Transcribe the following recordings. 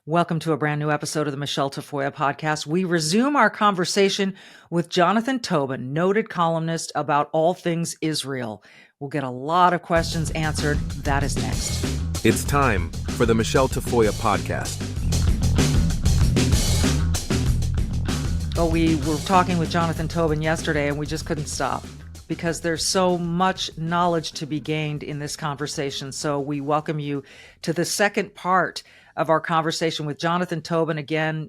Welcome to a brand new episode of the Michele Tafoya podcast. We resume our conversation with Jonathan Tobin, noted columnist about all things Israel. We'll get a lot of questions answered. That is next. It's time for the Michele Tafoya podcast. Oh, we were talking with Jonathan Tobin yesterday, and we just couldn't stop because there's so much knowledge to be gained in this conversation. So we welcome you to the second part of our conversation with Jonathan Tobin, again,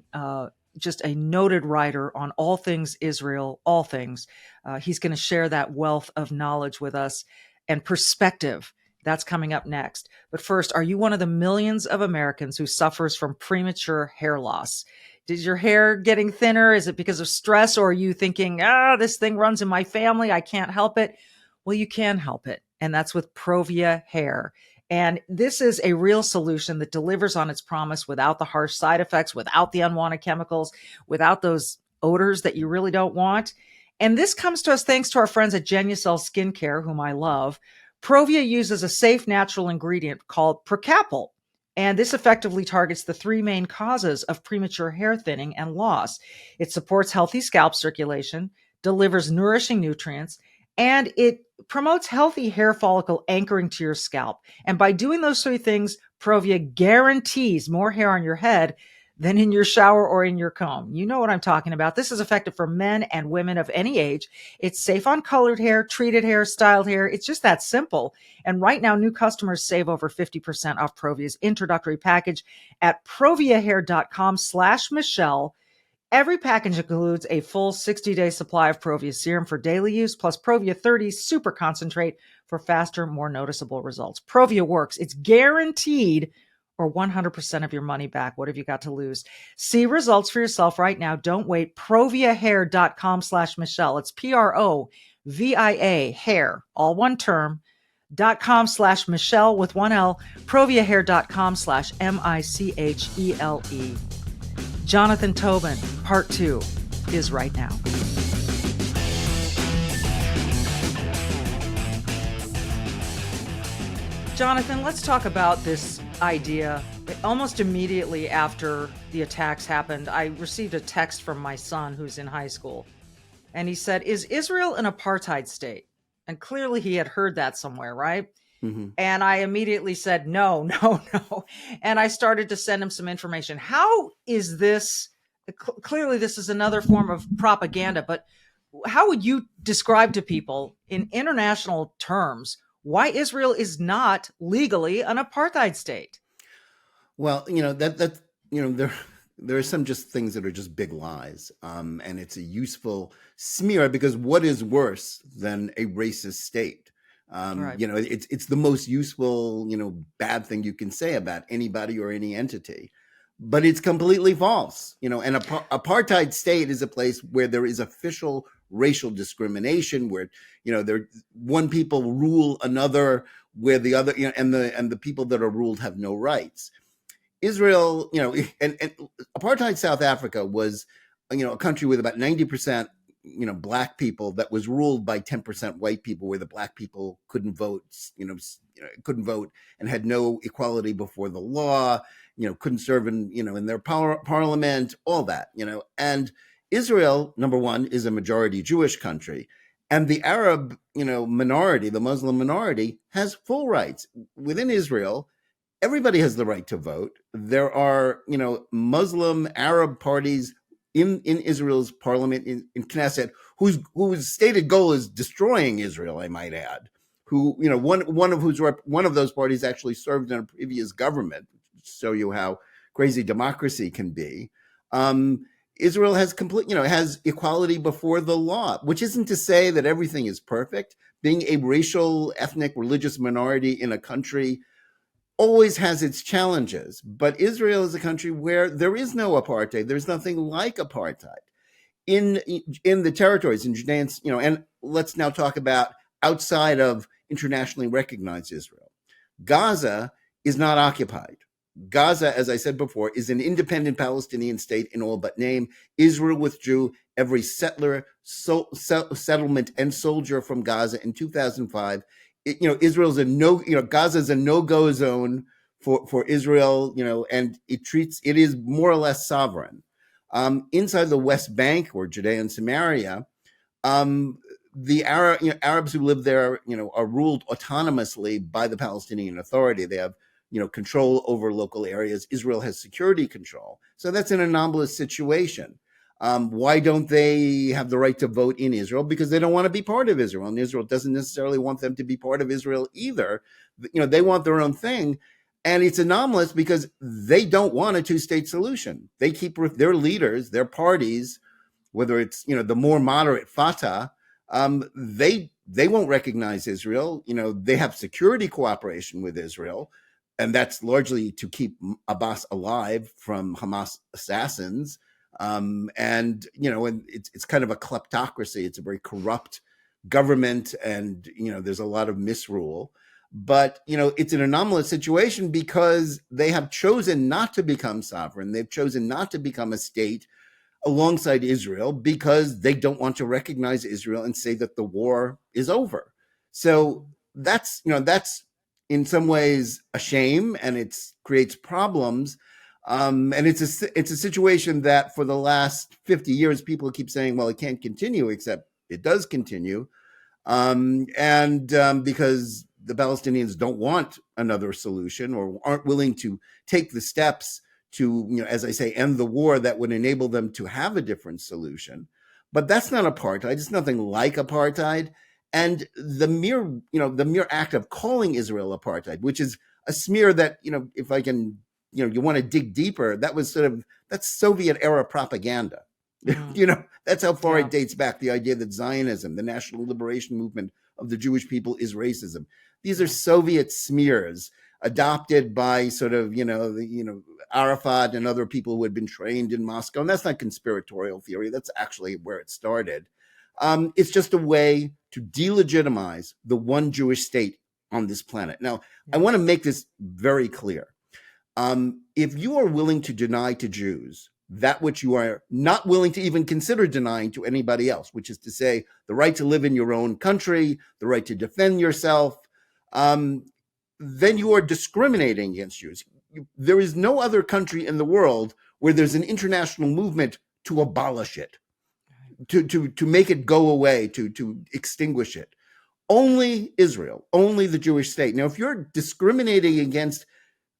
just a noted writer on all things Israel, all things. He's going to share that wealth of knowledge with us and perspective. That's coming up next. But first, are you one of the millions of Americans who suffers from premature hair loss? Is your hair getting thinner? Is it because of stress? Or are you thinking, this thing runs in my family, I can't help it? Well, you can help it. And that's with Provia Hair. And this is a real solution that delivers on its promise without the harsh side effects, without the unwanted chemicals, without those odors that you really don't want. And this comes to us thanks to our friends at Genucel Skincare, whom I love. Provia uses a safe natural ingredient called Procapil. And this effectively targets the three main causes of premature hair thinning and loss. It supports healthy scalp circulation, delivers nourishing nutrients, and it promotes healthy hair follicle anchoring to your scalp. And by doing those three things, Provia guarantees more hair on your head than in your shower or in your comb. You know what I'm talking about. This is effective for men and women of any age. It's safe on colored hair, treated hair, styled hair. It's just that simple. And right now, new customers save over 50% off Provia's introductory package at proviahair.com/Michele. Every package includes a full 60-day supply of Provia serum for daily use, plus Provia 30 super concentrate for faster, more noticeable results. Provia works. It's guaranteed, or 100% of your money back. What have you got to lose? See results for yourself right now. Don't wait. Proviahair.com/Michele. It's PROVIA hair, all one term, .com/Michele with one L, proviahair.com/MICHELE. Jonathan Tobin, part 2, is right now. Jonathan, let's talk about this idea. Almost immediately after the attacks happened, I received a text from my son who's in high school. And he said, "Is Israel an apartheid state?" And clearly he had heard that somewhere, right? Mm-hmm. And I immediately said, no. And I started to send him some information. How is this? Clearly, this is another form of propaganda, but how would you describe to people in international terms why Israel is not legally an apartheid state? Well, there are some just things that are just big lies, and it's a useful smear because what is worse than a racist state? Right. It's the most useful, bad thing you can say about anybody or any entity, but it's completely false. An apartheid state is a place where there is official racial discrimination, where one people rule another, where the other, and the people that are ruled have no rights. Israel, and apartheid South Africa was, a country with about 90%. Black people that was ruled by 10% white people, where the black people couldn't vote, and had no equality before the law, couldn't serve in their parliament, all that, and Israel, number one, is a majority Jewish country, and the Arab, minority, the Muslim minority, has full rights within Israel. Everybody has the right to vote. There are, Muslim Arab parties in Israel's parliament, in Knesset, whose stated goal is destroying Israel, I might add. Who, one of those parties actually served in a previous government, to show you how crazy democracy can be. Israel has has equality before the law, which isn't to say that everything is perfect. Being a racial, ethnic, religious minority in a country always has its challenges, but Israel is a country where there is no apartheid. There's nothing like apartheid in the territories in Judea, and let's now talk about outside of internationally recognized Israel. Gaza is not occupied. Gaza, as I said before, is an independent Palestinian state in all but name. Israel withdrew every settlement and soldier from Gaza in 2005. Israel's Gaza's a no-go zone for Israel, and it is more or less sovereign. Inside the West Bank or Judea and Samaria, the Arabs who live there, are ruled autonomously by the Palestinian Authority. They have, control over local areas. Israel has security control. So that's an anomalous situation. Why don't they have the right to vote in Israel? Because they don't want to be part of Israel, and Israel doesn't necessarily want them to be part of Israel either. They want their own thing. And it's anomalous because they don't want a two-state solution. They keep their leaders, their parties, whether it's, the more moderate Fatah, they won't recognize Israel. They have security cooperation with Israel, and that's largely to keep Abbas alive from Hamas assassins. And it's kind of a kleptocracy. It's a very corrupt government, and, there's a lot of misrule. But, it's an anomalous situation because they have chosen not to become sovereign. They've chosen not to become a state alongside Israel because they don't want to recognize Israel and say that the war is over. So that's in some ways a shame, and it creates problems. And it's a situation that for the last 50 years, people keep saying, well, it can't continue, except it does continue. Because the Palestinians don't want another solution or aren't willing to take the steps to, as I say, end the war that would enable them to have a different solution. But that's not apartheid. It's nothing like apartheid. And the mere act of calling Israel apartheid, which is a smear that, if I can, you want to dig deeper, that's Soviet era propaganda. Mm. That's how far it dates back. The idea that Zionism, the national liberation movement of the Jewish people, is racism. These are Soviet smears adopted by sort of, Arafat and other people who had been trained in Moscow. And that's not conspiratorial theory. That's actually where it started. It's just a way to delegitimize the one Jewish state on this planet. Now, I want to make this very clear. If you are willing to deny to Jews that which you are not willing to even consider denying to anybody else, which is to say the right to live in your own country, the right to defend yourself, then you are discriminating against Jews. There is no other country in the world where there's an international movement to abolish it, to make it go away, to extinguish it. Only Israel, only the Jewish state. Now, if you're discriminating against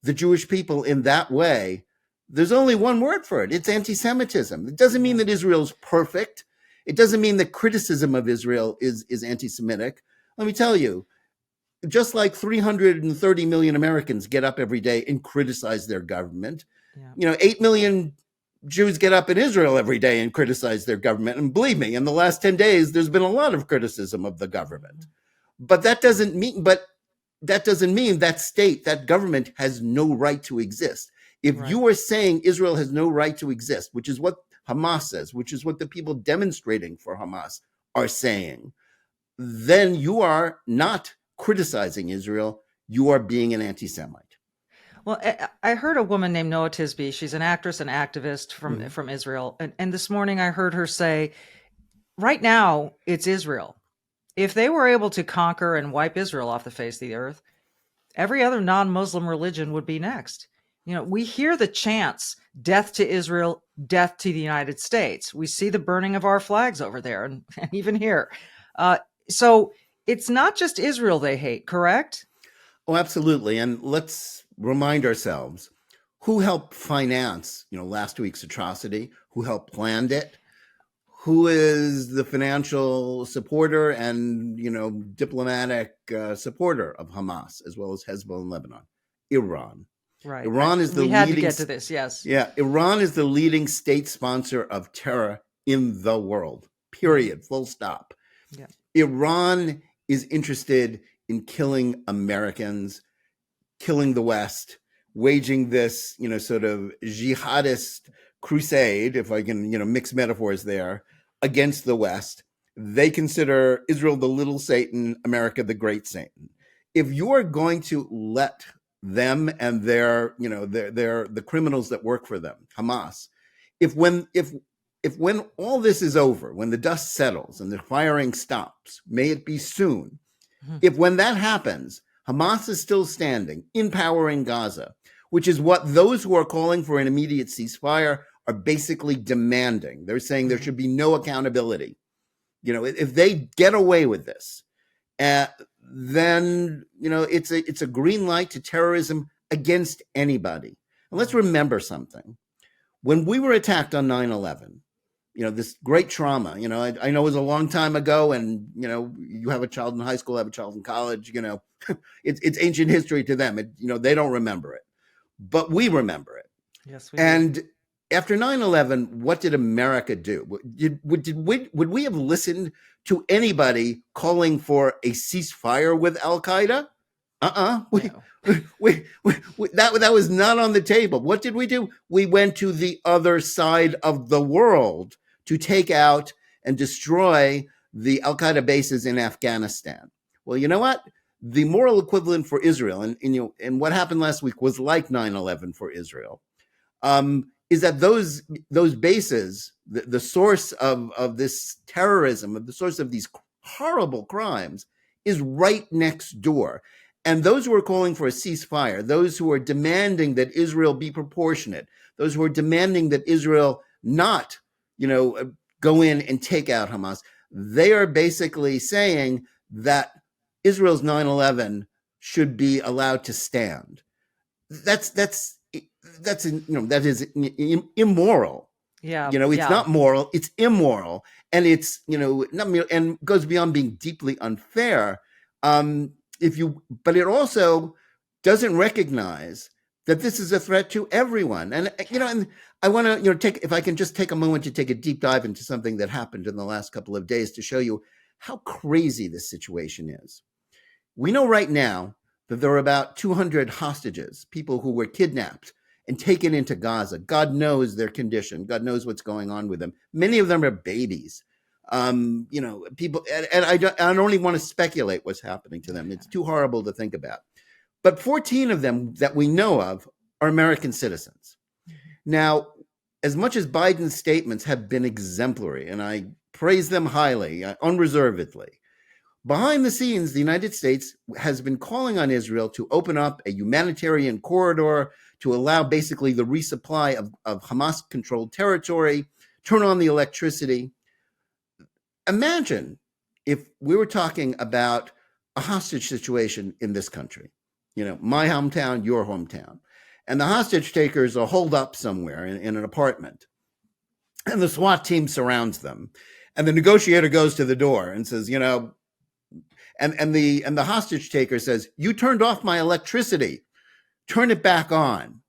the Jewish people in that way, there's only one word for it. It's anti-Semitism. It doesn't mean that Israel's perfect. It doesn't mean that criticism of Israel is anti-Semitic. Let me tell you, just like 330 million Americans get up every day and criticize their government, 8 million Jews get up in Israel every day and criticize their government. And believe me, in the last 10 days, there's been a lot of criticism of the government. But that doesn't mean that state, that government has no right to exist. If you are saying Israel has no right to exist, which is what Hamas says, which is what the people demonstrating for Hamas are saying, then you are not criticizing Israel. You are being an anti-Semite. Well, I heard a woman named Noah Tisby. She's an actress and activist from Israel. And this morning I heard her say, right now it's Israel. If they were able to conquer and wipe Israel off the face of the earth, every other non-Muslim religion would be next. We hear the chants, death to Israel, death to the United States. We see the burning of our flags over there and even here. So it's not just Israel they hate, correct? Oh, absolutely. And let's remind ourselves who helped finance, last week's atrocity, who helped plan it, who is the financial supporter and, diplomatic supporter of Hamas, as well as Hezbollah in Lebanon? Iran. Right. Iran is the leading. We had leading, to get to this, yes. Yeah, Iran is the leading state sponsor of terror in the world, period, full stop. Yeah. Iran is interested in killing Americans, killing the West, waging this, sort of jihadist crusade, if I can, mix metaphors there, against the West. They consider Israel the little Satan, America the great Satan. If you are going to let them and the criminals that work for them, Hamas, if when all this is over, when the dust settles and the firing stops, may it be soon, if when that happens, Hamas is still standing in power in Gaza, which is what those who are calling for an immediate ceasefire are basically demanding. They're saying there should be no accountability. If they get away with this, then it's a green light to terrorism against anybody. And let's remember something. When we were attacked on 9/11, this great trauma, I know it was a long time ago, and, you have a child in high school, I have a child in college, it's ancient history to them. They don't remember it, but we remember it. Yes, we And do. after 9/11, what did America do? Would we have listened to anybody calling for a ceasefire with Al-Qaeda? No. That was not on the table. What did we do? We went to the other side of the world to take out and destroy the Al-Qaeda bases in Afghanistan. Well, you know what? The moral equivalent for Israel, and what happened last week was like 9/11 for Israel, is that those bases, the source of this terrorism, the source of these horrible crimes, is right next door. And those who are calling for a ceasefire, those who are demanding that Israel be proportionate, those who are demanding that Israel not, go in and take out Hamas, they are basically saying that Israel's 9/11 should be allowed to stand. That is immoral. Yeah. It's not moral, it's immoral, and it's, and goes beyond being deeply unfair. But it also doesn't recognize that this is a threat to everyone. And, and I want to, if I can just take a moment to take a deep dive into something that happened in the last couple of days to show you how crazy this situation is. We know right now that there are about 200 hostages, people who were kidnapped and taken into Gaza. God knows their condition. God knows what's going on with them. Many of them are babies. People, and I don't even want to speculate what's happening to them. It's too horrible to think about. But 14 of them that we know of are American citizens. Now, as much as Biden's statements have been exemplary, and I praise them highly, unreservedly, behind the scenes, the United States has been calling on Israel to open up a humanitarian corridor to allow basically the resupply of Hamas-controlled territory, turn on the electricity. Imagine if we were talking about a hostage situation in this country, my hometown, your hometown, and the hostage takers are holed up somewhere in an apartment, and the SWAT team surrounds them, and the negotiator goes to the door and says, and the hostage taker says, "You turned off my electricity, turn it back on."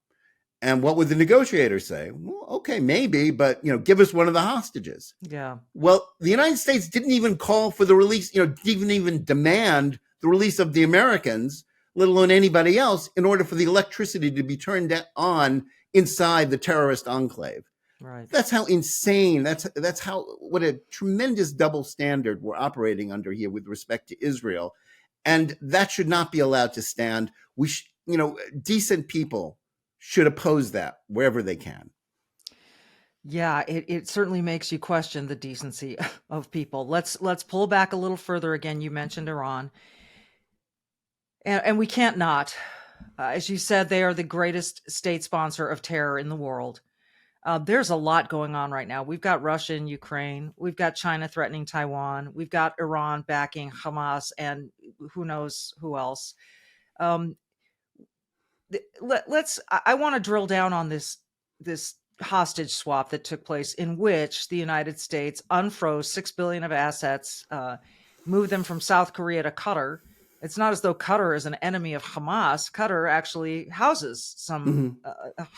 And what would the negotiator say? Well, okay, maybe, but, give us one of the hostages. Yeah. Well, the United States didn't even call for the release, didn't even demand the release of the Americans, let alone anybody else, in order for the electricity to be turned on inside the terrorist enclave. Right. That's how insane, what a tremendous double standard we're operating under here with respect to Israel. And that should not be allowed to stand. Decent people should oppose that wherever they can. Yeah, it certainly makes you question the decency of people. Let's pull back a little further again. You mentioned Iran. And we can't not. As you said, they are the greatest state sponsor of terror in the world. There's a lot going on right now. We've got Russia and Ukraine. We've got China threatening Taiwan. We've got Iran backing Hamas and who knows who else. I want to drill down on this hostage swap that took place, in which the United States unfroze $6 billion of assets, moved them from South Korea to Qatar. It's not as though Qatar is an enemy of Hamas. Qatar actually houses some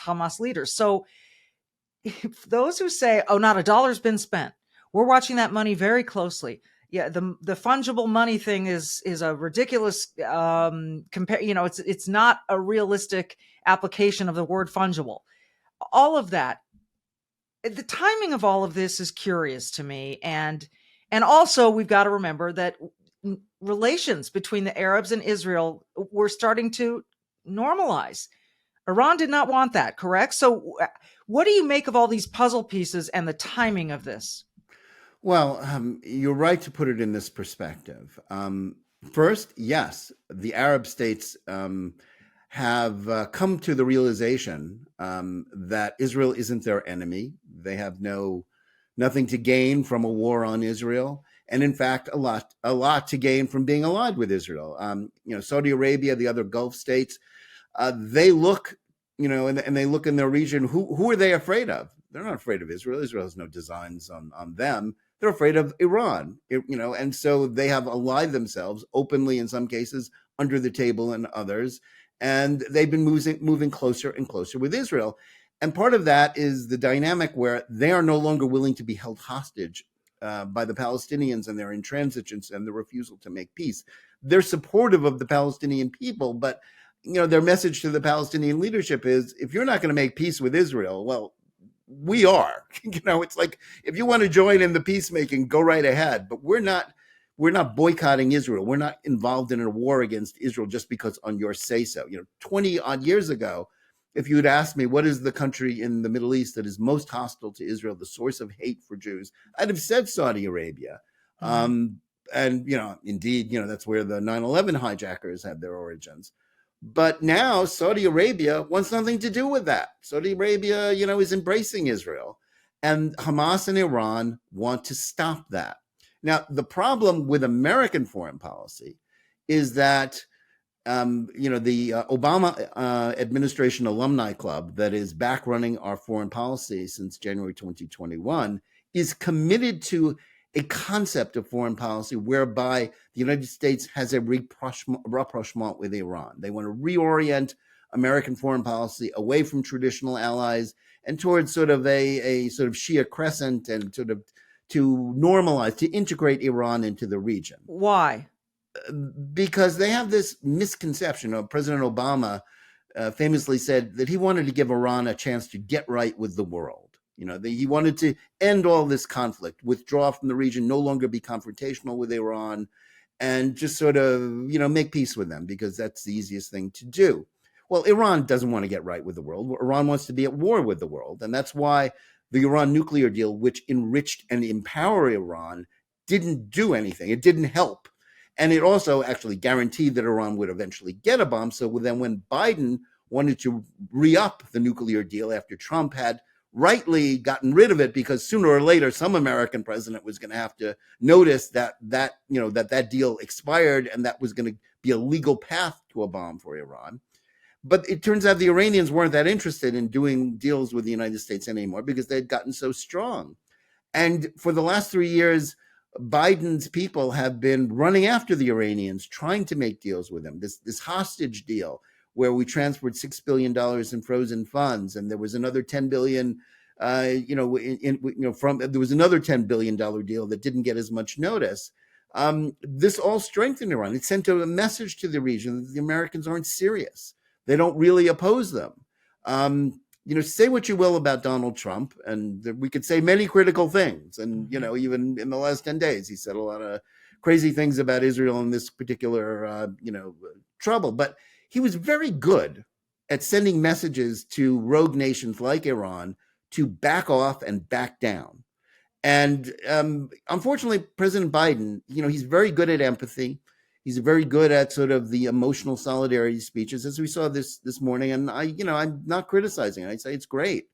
Hamas leaders. So if those who say, "Oh, not a dollar's been spent," we're watching that money very closely. Yeah, the fungible money thing is a ridiculous it's not a realistic application of the word fungible. All of that, the timing of all of this is curious to me, and also we've got to remember that relations between the Arabs and Israel were starting to normalize. Iran did not want that, correct? So what do you make of all these puzzle pieces and the timing of this? Well, you're right to put it in this perspective. First, yes, the Arab states have come to the realization that Israel isn't their enemy. They have nothing to gain from a war on Israel, and in fact, a lot to gain from being allied with Israel. Saudi Arabia, the other Gulf states, they look, and they look in their region. Who are they afraid of? They're not afraid of Israel. Israel has no designs on them. They're afraid of Iran, and so they have allied themselves openly in some cases, under the table in others, and they've been moving closer and closer with Israel. And part of that is the dynamic where they are no longer willing to be held hostage by the Palestinians and their intransigence and the refusal to make peace. They're supportive of the Palestinian people, but their message to the Palestinian leadership is, if you're not going to make peace with Israel, well, we are. It's like, if you want to join in the peacemaking, go right ahead. But we're not boycotting Israel. We're not involved in a war against Israel just because on your say so. 20 odd years ago, if you'd asked me what is the country in the Middle East that is most hostile to Israel, the source of hate for Jews, I'd have said Saudi Arabia. And, indeed, that's where the 9/11 hijackers had their origins. But now Saudi Arabia wants nothing to do with that. Saudi Arabia, is embracing Israel. And Hamas and Iran want to stop that. Now, the problem with American foreign policy is that, the Obama administration alumni club that is back running our foreign policy since January 2021 is committed to a concept of foreign policy whereby the United States has a rapprochement with Iran. They want to reorient American foreign policy away from traditional allies and towards sort of a sort of Shia crescent, and sort of to normalize, to integrate Iran into the region. Why? Because they have this misconception. President Obama famously said that he wanted to give Iran a chance to get right with the world. He wanted to end all this conflict, withdraw from the region, no longer be confrontational with Iran, and just sort of, make peace with them, because that's the easiest thing to do. Well, Iran doesn't want to get right with the world. Iran wants to be at war with the world. And that's why the Iran nuclear deal, which enriched and empowered Iran, didn't do anything. It didn't help. And it also actually guaranteed that Iran would eventually get a bomb. So then when Biden wanted to re-up the nuclear deal after Trump had rightly gotten rid of it, because sooner or later some American president was going to have to notice that deal expired, and that was going to be a legal path to a bomb for Iran. But it turns out the Iranians weren't that interested in doing deals with the United States anymore, because they'd gotten so strong. And for the last 3 years, Biden's people have been running after the Iranians, trying to make deals with them. This hostage deal, where we transferred $6 billion in frozen funds, and there was another $10 billion, there was another $10 billion deal that didn't get as much notice. This all strengthened Iran. It sent a message to the region that the Americans aren't serious. They don't really oppose them. Say what you will about Donald Trump, and we could say many critical things. And, even in the last 10 days, he said a lot of crazy things about Israel in this particular, trouble. But he was very good at sending messages to rogue nations like Iran to back off and back down. And unfortunately, President Biden, he's very good at empathy. He's very good at sort of the emotional solidarity speeches, as we saw this morning. And I'm not criticizing it. I say it's great,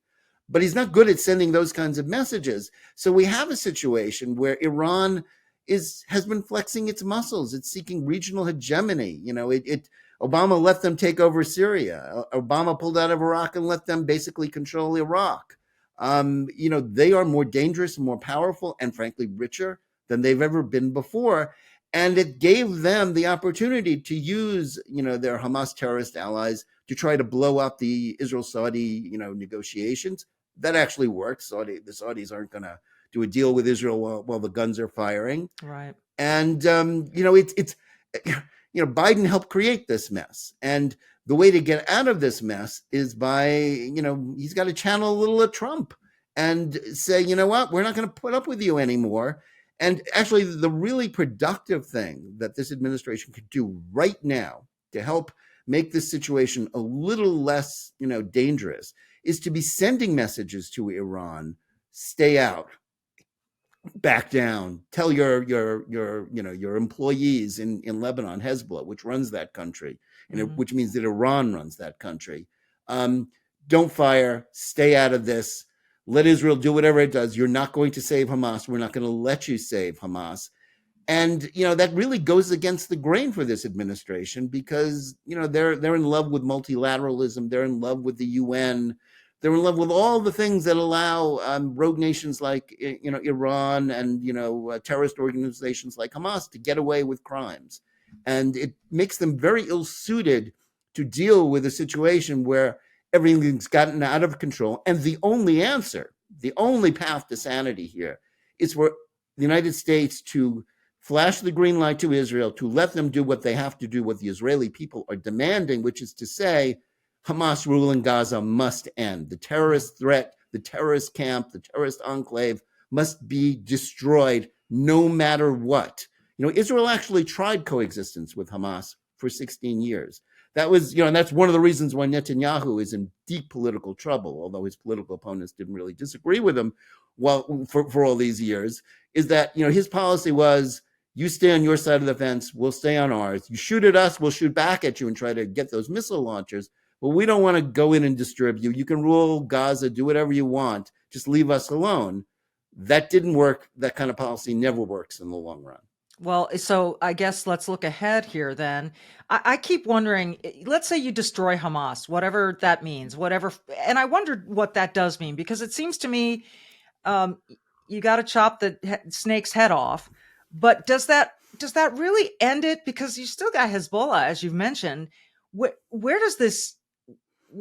but he's not good at sending those kinds of messages. So we have a situation where Iran has been flexing its muscles. It's seeking regional hegemony. Obama let them take over Syria. Obama pulled out of Iraq and let them basically control Iraq. They are more dangerous and more powerful, and frankly richer than they've ever been before. And it gave them the opportunity to use, their Hamas terrorist allies to try to blow up the Israel-Saudi, negotiations. That actually worked. The Saudis aren't going to do a deal with Israel while the guns are firing. Right. And, Biden helped create this mess. And the way to get out of this mess is by, he's got to channel a little of Trump and say, you know what, we're not going to put up with you anymore. And actually, the really productive thing that this administration could do right now to help make this situation a little less, dangerous, is to be sending messages to Iran: stay out, back down. Tell your employees in Lebanon, Hezbollah, which runs that country, which means that Iran runs that country. Don't fire. Stay out of this. Let Israel do whatever it does. You're not going to save Hamas. We're not going to let you save Hamas. And that really goes against the grain for this administration because they're in love with multilateralism. They're in love with the UN. They're in love with all the things that allow rogue nations like Iran and terrorist organizations like Hamas to get away with crimes, and it makes them very ill-suited to deal with a situation where everything's gotten out of control. And the only answer, the only path to sanity here, is for the United States to flash the green light to Israel, to let them do what they have to do, what the Israeli people are demanding, which is to say, Hamas rule in Gaza must end. The terrorist threat, the terrorist camp, the terrorist enclave must be destroyed no matter what. Israel actually tried coexistence with Hamas for 16 years. That was, and that's one of the reasons why Netanyahu is in deep political trouble, although his political opponents didn't really disagree with him for all these years, is that, his policy was, you stay on your side of the fence, we'll stay on ours. You shoot at us, we'll shoot back at you and try to get those missile launchers. But we don't want to go in and disturb you. You can rule Gaza, do whatever you want. Just leave us alone. That didn't work. That kind of policy never works in the long run. Well, so I guess let's look ahead here then. I keep wondering, let's say you destroy Hamas, whatever that means, and I wonder what that does mean, because it seems to me you got to chop the snake's head off. But does that really end it? Because you still got Hezbollah, as you've mentioned. Where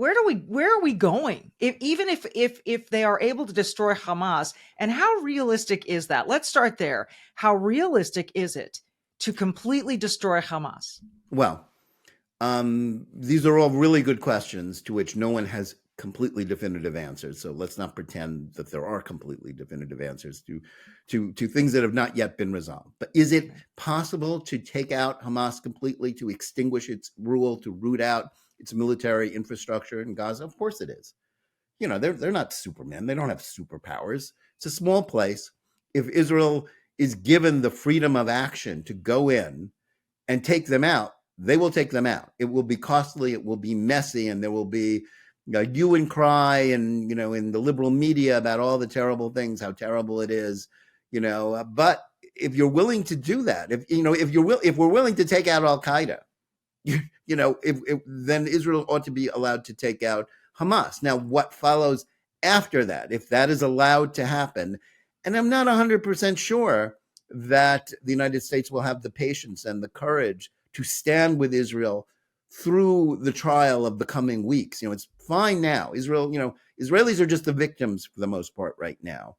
are we going? If they are able to destroy Hamas, and how realistic is that? Let's start there. How realistic is it to completely destroy Hamas? Well, these are all really good questions to which no one has completely definitive answers. So let's not pretend that there are completely definitive answers to things that have not yet been resolved. But is it possible to take out Hamas completely, to extinguish its rule, to root out its military infrastructure in Gaza? Of course it is. They're not supermen. They don't have superpowers. It's a small place. If Israel is given the freedom of action to go in and take them out, they will take them out. It will be costly. It will be messy, and there will be hue and cry, and in the liberal media about all the terrible things, how terrible it is. But if you're willing to do that, if we're willing to take out Al Qaeda, then Israel ought to be allowed to take out Hamas. Now, what follows after that, if that is allowed to happen, and I'm not 100% sure that the United States will have the patience and the courage to stand with Israel through the trial of the coming weeks. It's fine now. Israelis are just the victims for the most part right now.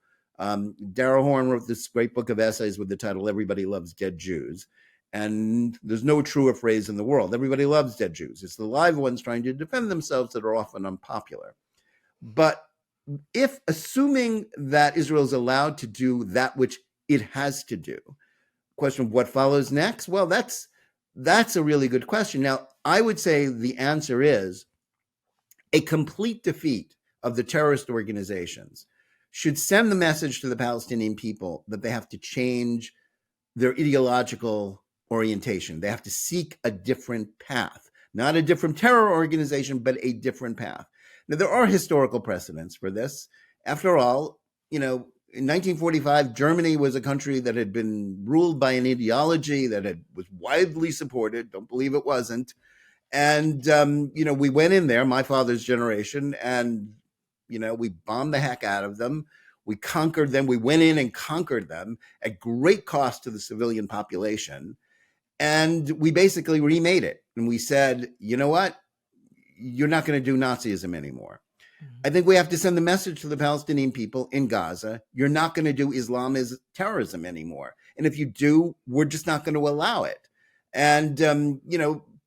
Darrell Horn wrote this great book of essays with the title "Everybody Loves Dead Jews." And there's no truer phrase in the world. Everybody loves dead Jews. It's the live ones trying to defend themselves that are often unpopular. But assuming that Israel is allowed to do that which it has to do, question of what follows next? Well, that's a really good question. Now, I would say the answer is a complete defeat of the terrorist organizations should send the message to the Palestinian people that they have to change their ideological orientation. They have to seek a different path, not a different terror organization, but a different path. Now, there are historical precedents for this. After all, in 1945, Germany was a country that had been ruled by an ideology that was widely supported. Don't believe it wasn't. And, we went in there, my father's generation, and, we bombed the heck out of them. We conquered them. We went in and conquered them at great cost to the civilian population. And we basically remade it. And we said, you know what? You're not going to do Nazism anymore. Mm-hmm. I think we have to send the message to the Palestinian people in Gaza. You're not going to do Islam as terrorism anymore. And if you do, we're just not going to allow it. And,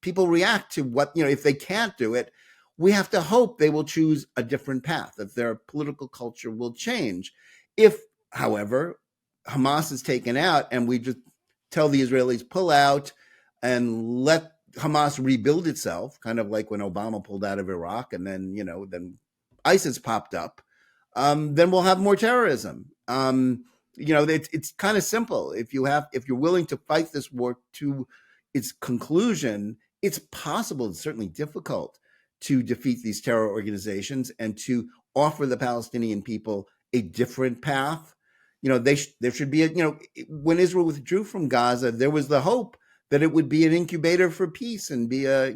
people react to what, if they can't do it, we have to hope they will choose a different path, that their political culture will change. If, however, Hamas is taken out and we just tell the Israelis, pull out and let Hamas rebuild itself, kind of like when Obama pulled out of Iraq and then ISIS popped up, then we'll have more terrorism. It's kind of simple. If you're willing to fight this war to its conclusion, it's possible, it's certainly difficult, to defeat these terror organizations and to offer the Palestinian people a different path. There should be when Israel withdrew from Gaza, there was the hope that it would be an incubator for peace and be a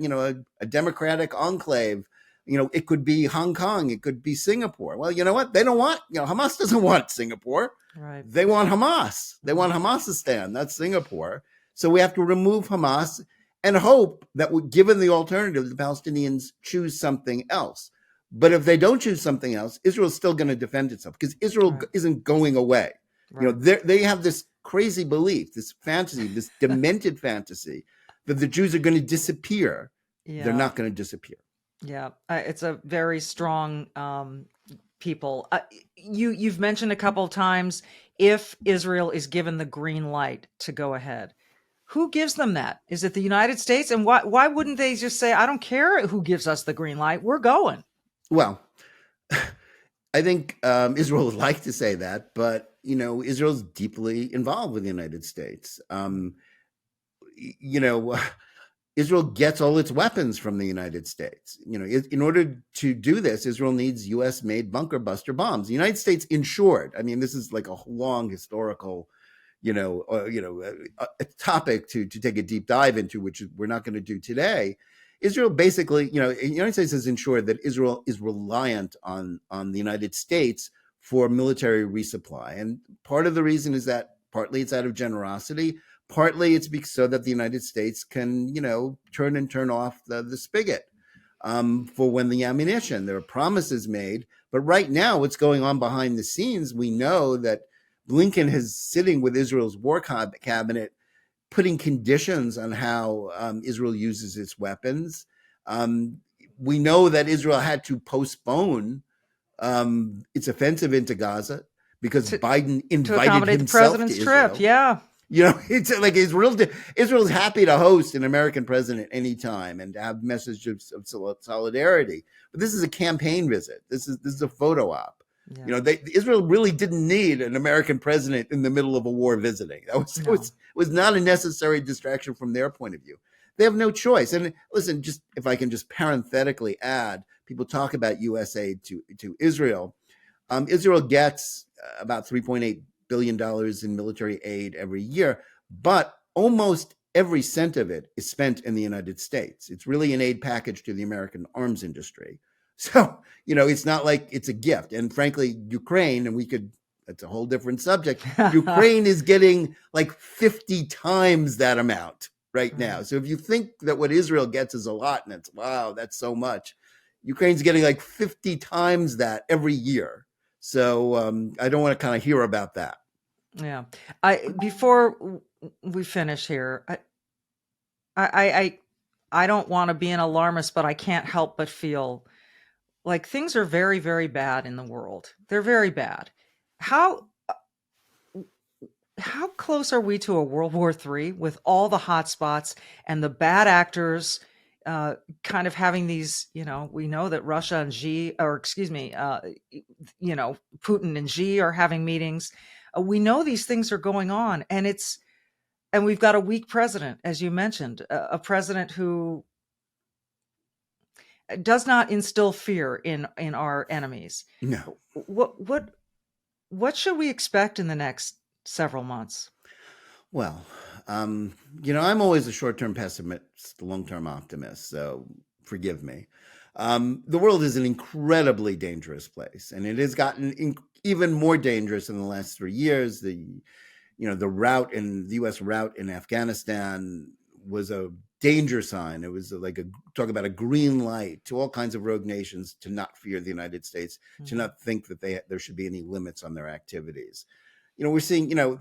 democratic enclave. It could be Hong Kong, it could be Singapore. Well, you know what? They don't want, Hamas doesn't want Singapore. Right. They want Hamas. They want Hamasistan. That's Singapore. So we have to remove Hamas and hope that, given the alternative, the Palestinians choose something else. But if they don't choose something else, Israel's still going to defend itself, because Israel isn't going away. Right. They have this crazy belief, this fantasy, this demented fantasy that the Jews are going to disappear. Yeah. They're not going to disappear. Yeah, it's a very strong people. You've mentioned a couple of times, if Israel is given the green light to go ahead, who gives them that? Is it the United States? And why wouldn't they just say, I don't care who gives us the green light, we're going? Well, I think Israel would like to say that, but Israel's deeply involved with the United States. Israel gets all its weapons from the United States. In order to do this, Israel needs U.S.-made bunker buster bombs. The United States insured. I mean, this is like a long historical, a topic to take a deep dive into, which we're not going to do today. Israel basically, the United States has ensured that Israel is reliant on the United States for military resupply. And part of the reason is that partly it's out of generosity, partly it's so that the United States can, turn off the spigot for when the ammunition. There are promises made, but right now what's going on behind the scenes, we know that Blinken is sitting with Israel's war cabinet, putting conditions on how Israel uses its weapons. We know that Israel had to postpone its offensive into Gaza because Biden invited himself the president's to Israel. trip. Yeah. It's like Israel's happy to host an American president anytime and to have messages of solidarity. But this is a campaign visit. This is a photo op. Yeah. Israel really didn't need an American president in the middle of a war visiting. That was not a necessary distraction from their point of view. They have no choice. And listen, just if I can just parenthetically add, people talk about U.S. aid to Israel. Israel gets about $3.8 billion in military aid every year, but almost every cent of it is spent in the United States. It's really an aid package to the American arms industry. So, it's not like it's a gift. And frankly, Ukraine, and that's a whole different subject. Ukraine is getting like 50 times that amount right now. So if you think that what Israel gets is a lot, and wow, that's so much, Ukraine's getting like 50 times that every year. So I don't want to kind of hear about that. Yeah. Before we finish here, I don't want to be an alarmist, but I can't help but feel like things are very, very bad in the world. They're very bad. How close are we to a World War III with all the hotspots and the bad actors kind of having these, we know that Russia and Putin and Xi are having meetings. We know these things are going on, and we've got a weak president, as you mentioned, a president who does not instill fear in our enemies. No. What should we expect in the next several months? Well, I'm always a short-term pessimist, long-term optimist, so forgive me. The world is an incredibly dangerous place, and it has gotten even more dangerous in the last 3 years. The U.S. route in Afghanistan was a danger sign. It was like talk about a green light to all kinds of rogue nations to not fear the United States, to not think that there should be any limits on their activities. We're seeing, the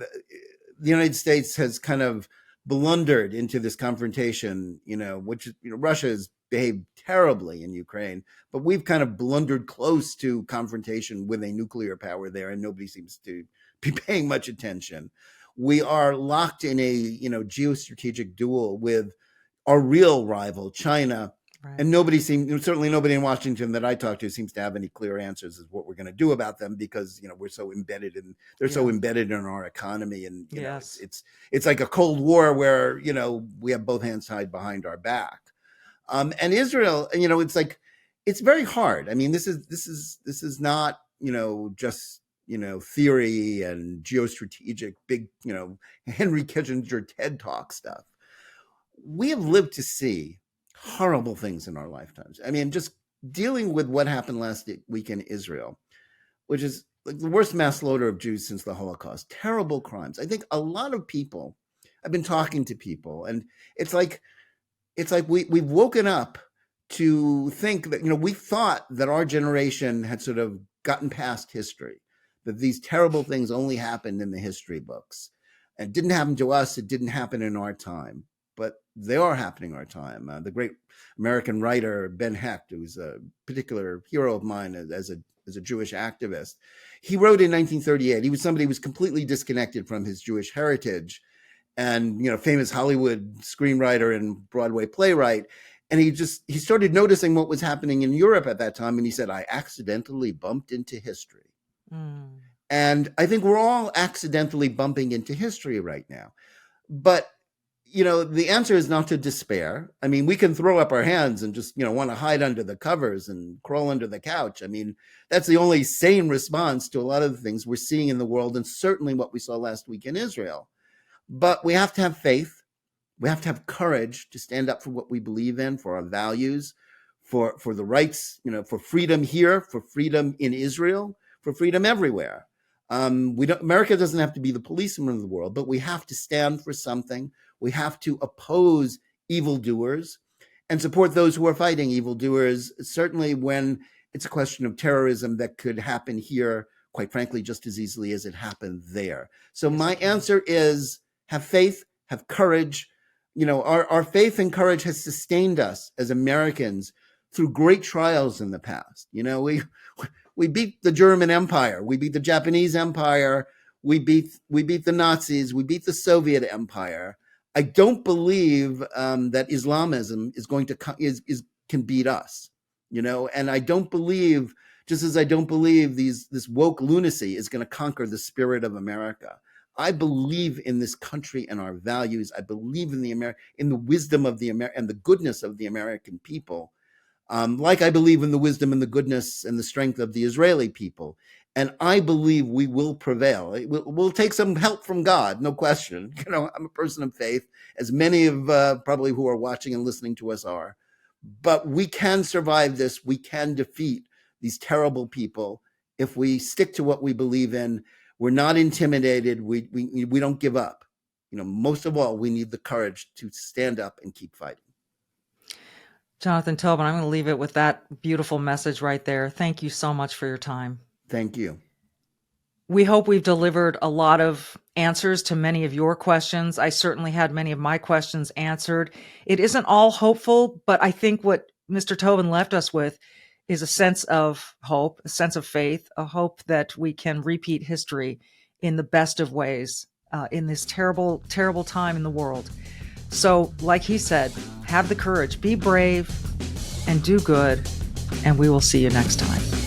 United States has kind of blundered into this confrontation, which, Russia has behaved terribly in Ukraine, but we've kind of blundered close to confrontation with a nuclear power there, and nobody seems to be paying much attention. We are locked in a, geostrategic duel with our real rival, China, Right. And certainly nobody in Washington that I talk to seems to have any clear answers as what we're going to do about them, because, they're so embedded in our economy. And, Yes. it's like a Cold War where, we have both hands tied behind our back. And Israel, it's like, it's very hard. I mean, this is not, just, theory and geostrategic big, Henry Kissinger TED Talk stuff. We have lived to see horrible things in our lifetimes. I mean, just dealing with what happened last week in Israel, which is like the worst mass slaughter of Jews since the Holocaust. Terrible crimes. I think a lot of people, I've been talking to people, and it's like we've woken up to think that, we thought that our generation had sort of gotten past history, that these terrible things only happened in the history books. It didn't happen to us. It didn't happen in our time. But they are happening in our time. The great American writer Ben Hecht, who's a particular hero of mine as a Jewish activist, he wrote in 1938. He was somebody who was completely disconnected from his Jewish heritage, and famous Hollywood screenwriter and Broadway playwright. And he started noticing what was happening in Europe at that time, and he said, "I accidentally bumped into history." And I think we're all accidentally bumping into history right now, but the answer is not to despair. I mean, we can throw up our hands and just, want to hide under the covers and crawl under the couch. I mean, that's the only sane response to a lot of the things we're seeing in the world, and certainly what we saw last week in Israel. But we have to have faith. We have to have courage to stand up for what we believe in, for our values, for the rights, for freedom here, for freedom in Israel, for freedom everywhere. America doesn't have to be the policeman of the world, but we have to stand for something. We have to oppose evildoers and support those who are fighting evildoers, certainly when it's a question of terrorism that could happen here, quite frankly, just as easily as it happened there. So my answer is have faith, have courage. Our faith and courage has sustained us as Americans through great trials in the past. We beat the German Empire. We beat the Japanese Empire. We beat the Nazis. We beat the Soviet Empire. I don't believe that Islamism can beat us, and I don't believe, just as I don't believe this woke lunacy is going to conquer the spirit of America. I believe in this country and our values. I believe in the wisdom of and the goodness of the American people. Like I believe in the wisdom and the goodness and the strength of the Israeli people. And I believe we will prevail. We'll take some help from God, no question. I'm a person of faith, as many of probably who are watching and listening to us are. But we can survive this. We can defeat these terrible people if we stick to what we believe in. We're not intimidated. We don't give up. Most of all, we need the courage to stand up and keep fighting. Jonathan Tobin, I'm going to leave it with that beautiful message right there. Thank you so much for your time. Thank you. We hope we've delivered a lot of answers to many of your questions. I certainly had many of my questions answered. It isn't all hopeful, but I think what Mr. Tobin left us with is a sense of hope, a sense of faith, a hope that we can repeat history in the best of ways in this terrible, terrible time in the world. So, like he said, have the courage, be brave, and do good, and we will see you next time.